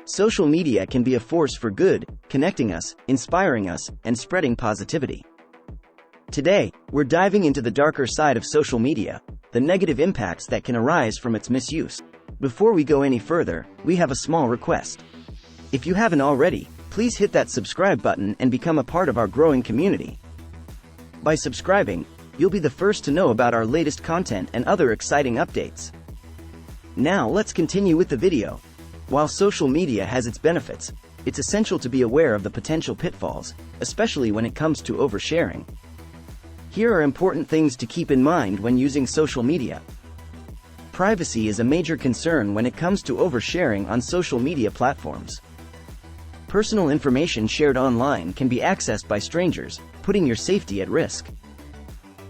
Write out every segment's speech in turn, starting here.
Social media can be a force for good, connecting us, inspiring us, and spreading positivity. Today, we're diving into the darker side of social media, the negative impacts that can arise from its misuse. Before we go any further, we have a small request. If you haven't already, please hit that subscribe button and become a part of our growing community. By subscribing, you'll be the first to know about our latest content and other exciting updates. Now let's continue with the video. While social media has its benefits, it's essential to be aware of the potential pitfalls, especially when it comes to oversharing. Here are important things to keep in mind when using social media. Privacy is a major concern when it comes to oversharing on social media platforms. Personal information shared online can be accessed by strangers, putting your safety at risk.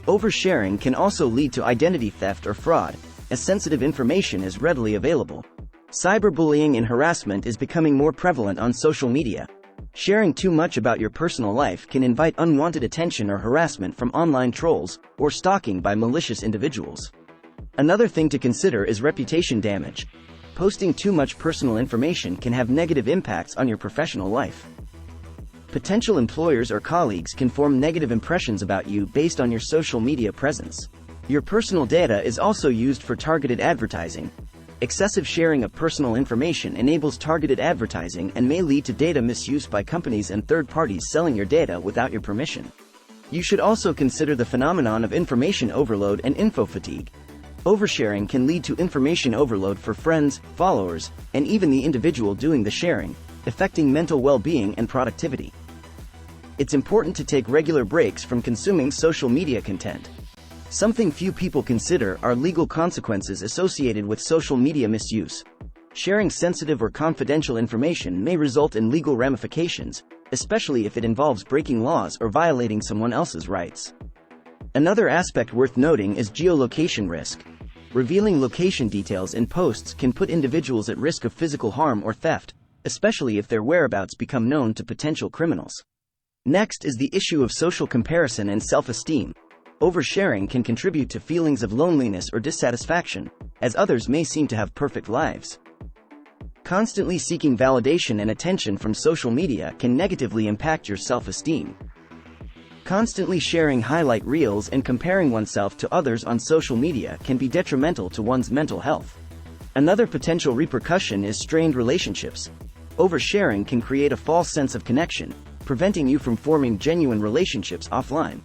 Oversharing can also lead to identity theft or fraud, as sensitive information is readily available. Cyberbullying and harassment is becoming more prevalent on social media. Sharing too much about your personal life can invite unwanted attention or harassment from online trolls, or stalking by malicious individuals. Another thing to consider is reputation damage. Posting too much personal information can have negative impacts on your professional life. Potential employers or colleagues can form negative impressions about you based on your social media presence. Your personal data is also used for targeted advertising. Excessive sharing of personal information enables targeted advertising and may lead to data misuse by companies and third parties selling your data without your permission. You should also consider the phenomenon of information overload and info fatigue. Oversharing can lead to information overload for friends, followers, and even the individual doing the sharing, affecting mental well-being and productivity. It's important to take regular breaks from consuming social media content. Something few people consider are legal consequences associated with social media misuse. Sharing sensitive or confidential information may result in legal ramifications, especially if it involves breaking laws or violating someone else's rights. Another aspect worth noting is geolocation risk. Revealing location details in posts can put individuals at risk of physical harm or theft, especially if their whereabouts become known to potential criminals. Next is the issue of social comparison and self-esteem. Oversharing can contribute to feelings of loneliness or dissatisfaction, as others may seem to have perfect lives. Constantly seeking validation and attention from social media can negatively impact your self-esteem. Constantly sharing highlight reels and comparing oneself to others on social media can be detrimental to one's mental health. Another potential repercussion is strained relationships. Oversharing can create a false sense of connection, preventing you from forming genuine relationships offline.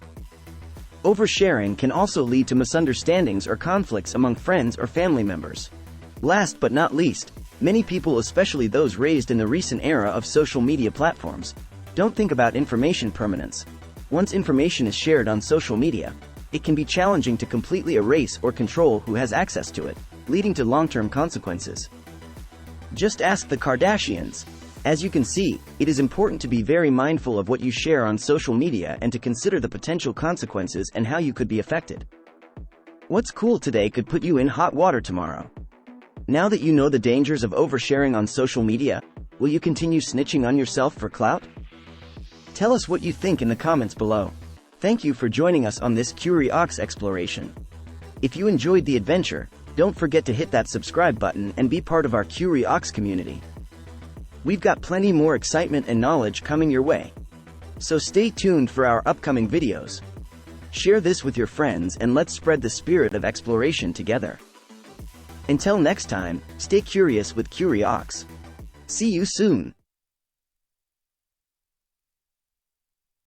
Oversharing can also lead to misunderstandings or conflicts among friends or family members. Last but not least, many people, especially those raised in the recent era of social media platforms, don't think about information permanence. Once information is shared on social media, it can be challenging to completely erase or control who has access to it, leading to long-term consequences. Just ask the Kardashians. As you can see, it is important to be very mindful of what you share on social media and to consider the potential consequences and how you could be affected. What's cool today could put you in hot water tomorrow. Now that you know the dangers of oversharing on social media, will you continue snitching on yourself for clout? Tell us what you think in the comments below. Thank you for joining us on this KuryOx exploration. If you enjoyed the adventure, don't forget to hit that subscribe button and be part of our KuryOx community. We've got plenty more excitement and knowledge coming your way. So stay tuned for our upcoming videos. Share this with your friends and let's spread the spirit of exploration together. Until next time, stay curious with KuryOx. See you soon.